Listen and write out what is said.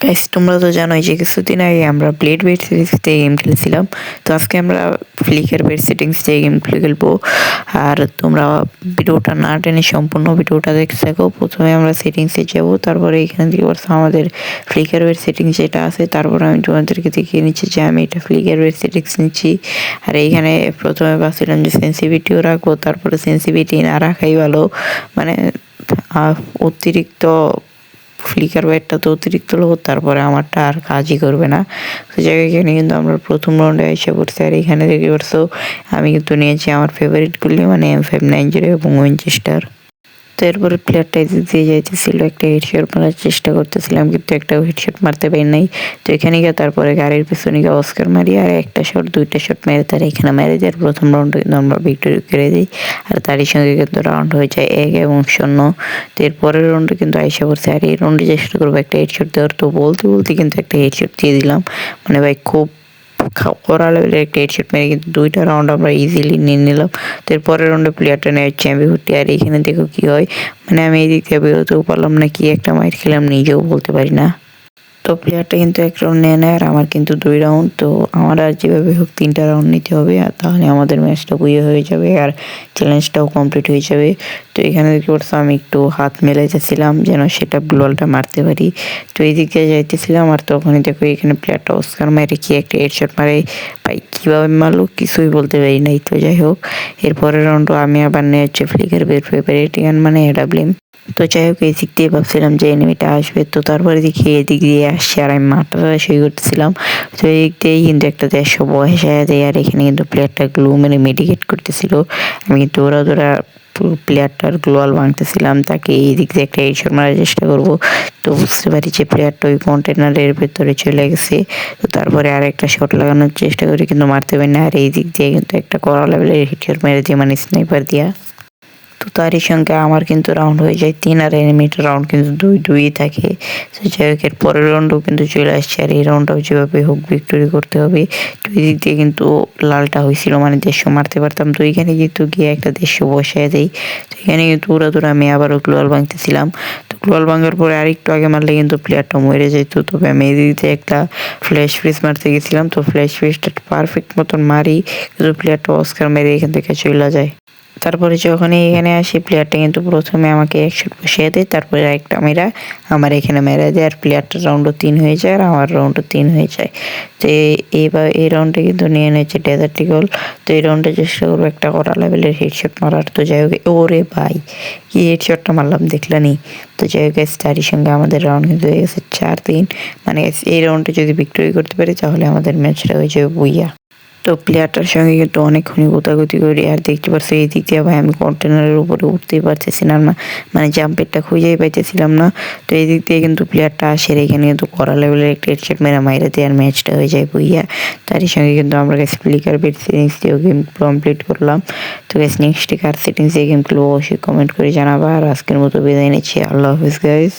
Guys তোমরা তো জানোই যে কিছুদিন আগে আমরা ব্লেড বেড সিরিজ থেকে গেম খেলেছিলাম। তো আজকে আমরা ফ্লিকার বেড সেটিংস থেকে গেম খেলবো। আর তোমরা ভিডিওটা না টেনে সম্পূর্ণ ভিডিওটা দেখতে থাকো। প্রথমে আমরা সেটিংসে যাবো, তারপরে এখানে দিয়ে আমাদের ফ্লিকার বেড সেটিংস যেটা আছে, তারপরে আমি তোমাদেরকে দেখিয়ে নিচ্ছি যে আমি এটা ফ্লিকার বেড সেটিংস নিচ্ছি। আর এইখানে প্রথমে ভাবছিলাম যে সেন্সিভিটিও রাখবো, তারপরে সেন্সিভিটি না রাখাই ভালো। মানে অতিরিক্ত ফ্লিকার বেডটা তো অতিরিক্ত লোক, তারপরে আমারটা আর কাজই করবে না। তো যাই এখানে কিন্তু আমরা প্রথম রাউন্ডে এসে পড়ছি। আর এখানে দেখতে পারছো আমি কিন্তু নিয়েছি আমার ফেভারিটগুলি, মানে M590 এবং উইনচেস্টার। তো এরপরে প্লেয়ারটা এদিক দিয়ে যাইতেছিল, একটা হেডশট মারার চেষ্টা করতেছিলাম কিন্তু একটা হেডশট মারতে পারি নাই। তো এখানে গিয়ে তারপরে গাড়ির পিছনে গিয়ে অস্কার মারি, আর একটা শট দুইটা শট মেরে তার এখানে মেরে দেয়। প্রথম রাউন্ডে কিন্তু আমরা ভিক্টোরি করে দিই। আর তারই সঙ্গে কিন্তু রাউন্ড হয়ে যায় 1 এবং 0। তো এরপরের রাউন্ডে কিন্তু আইসা পড়ছে। আর এই রাউন্ডে চেষ্টা করবো একটা হেডশট দেওয়ার। তো বলতে বলতে কিন্তু একটা হেডশট দিয়ে দিলাম। মানে ভাই খুব করা লেভেলের একটা হেডশট মেরে কিন্তু 2টা রাউন্ড আমরা ইজিলি নিয়ে নিলাম। তো এরপরের রাউন্ডে প্লেয়ারটা নেয় চ্যাম্পিয়নটি। আর এখানে দেখো কি হয়, মানে আমি এই দিক থেকে বেরোতেও পারলাম না, কি একটা মাইর খেলাম নিজেও বলতে পারি না। তো প্লেয়ারটা কিন্তু 1 রাউন্ড নিয়ে নেয় আর আমার কিন্তু 2 রাউন্ড। তো আমার আর যেভাবে হোক 3টা রাউন্ড নিতে হবে, আর তাহলে আমাদের ম্যাচটা বুঝে হয়ে যাবে আর চ্যালেঞ্জটাও কমপ্লিট হয়ে যাবে। তো এখানে দেখতে পাচ্ছ আমি একটু হাত মেলাইতেছিলাম যেন সেটা ব্ললটা মারতে পারি। তো এই দিক দিয়ে যাইতেছিলাম, আর তখনই দেখো এখানে প্লেয়ারটা অস্কার মারে কি একটা হেডশট মারে। ভাই কীভাবে মারলো কিছুই বলতে পারি নাই। তো যাই হোক, এরপরের রাউন্ডও আমি আবার নিয়ে হচ্ছে ফ্লিকার বের ফেভারিট গান মানে এডাব্লিম। তো যাই হোক, এই দিক দিয়ে ভাবছিলাম যে এনিমিটা আসবে, তো তারপরে দেখি এদিক দিয়ে আসছে আর আমি মাঠটা সই করতেছিলাম। তো এই দিক দিয়েই কিন্তু একটা 150 বয়স দেয়। আর এখানে কিন্তু প্লেয়ারটা গ্লু মানে মেডিকেট করতেছিল। আমি কিন্তু ওরা প্লেয়ারটার গ্লোয়াল ভাঙতেছিলাম, তাকে এই দিক দিয়ে একটা হেডশট মারার চেষ্টা করবো। তো বুঝতে পারি যে প্লেয়ারটা ওই কন্টেনারের ভেতরে চলে গেছে। তো তারপরে আর একটা শট লাগানোর চেষ্টা করি কিন্তু মারতে পারি না। আর এই দিক দিয়ে কিন্তু একটা কড়া লেভেলের হেডশট মেরে দিয়ে মানে স্নাইপার দিয়া। তো তারই সঙ্গে আমার কিন্তু রাউন্ড হয়ে যায় 3, আর এনিমির রাউন্ড কিন্তু 2-2 থাকে। তো যাই হোক, এর পরের রাউন্ডও কিন্তু চলে আসছে। আর এই রাউন্ডটাও যেভাবে হোক ভিক্টোরি করতে হবে। তো এই দিক দিয়ে কিন্তু লালটা হয়েছিল, মানে 150 মারতে পারতাম। তো এখানে কিন্তু গিয়ে একটা 150 বসায় দেয়। তো এখানে কিন্তু উড়াদুরা আমি আবারও গ্লোয়াল ভাঙতেছিলাম। তো গ্লোয়াল ভাঙার পরে আরেকটু আগে মারলে কিন্তু প্লেয়ারটা মরে যেত। তবে আমি এই দিক দিয়ে একটা ফ্ল্যাশ ফ্রিজ মারতে গেছিলাম। তো ফ্ল্যাশ ফ্রিজটা পারফেক্ট মতন মারি, কিন্তু প্লেয়ারটা অস্কার মেরে এখান থেকে চলে যায়। তারপরে যখন এখানে আসি, প্লেয়ারটা কিন্তু প্রথমে আমাকে 1 শট বসিয়ে দেয়, তারপরে আরেকটা মেরা আমার এখানে মেরে দেয়। আর প্লেয়ারটার রাউন্ডও 3 হয়ে যায় আর আমার রাউন্ডও 3 হয়ে যায়। তো এইবার এই রাউন্ডে কিন্তু নিয়ে নিয়েছে ডেজার্ট ইগল। তো এই রাউন্ডে চেষ্টা করবো একটা কড়া লেভেলের হেডশট মারার। তো যাই হোক, ওরে ভাই কি হেডশটটা মারলাম দেখলানি। তো যাই হোক, তারই সঙ্গে আমাদের রাউন্ড কিন্তু হয়ে গেছে 4-3। মানে এই রাউন্ডে যদি ভিক্টোরি করতে পারি তাহলে আমাদের ম্যাচটা হয়ে যাবে বুইয়া। তো প্লেয়ারটার সঙ্গে কিন্তু অনেকক্ষণই গোতাগুতি করি। আর দেখতে পাচ্ছি এই দিক দিয়ে ভাই আমি কন্টেনারের উপরে উঠতেই পারতেছি না, মানে জাম্পেরটা খুঁজেই পাইতেছিলাম না। তো এই দিক দিয়ে কিন্তু প্লেয়ারটা আসে, এখানে কিন্তু কড়া লেভেলের একটা হেডশট মেরা মাইরা দিয়ে আর ম্যাচটা হয়ে যায় বুইয়া। তারই সঙ্গে কিন্তু আমরা ফ্লিকার বেড সেটিংস দিয়েও গেম কমপ্লিট করলাম। তো নেক্সট কার সেটিংস দিয়ে গেম খেলবো অবশ্যই কমেন্ট করে জানাবা। আর আজকের মতো বিদায় নিচ্ছি, আল্লাহ হাফিজ গাইস।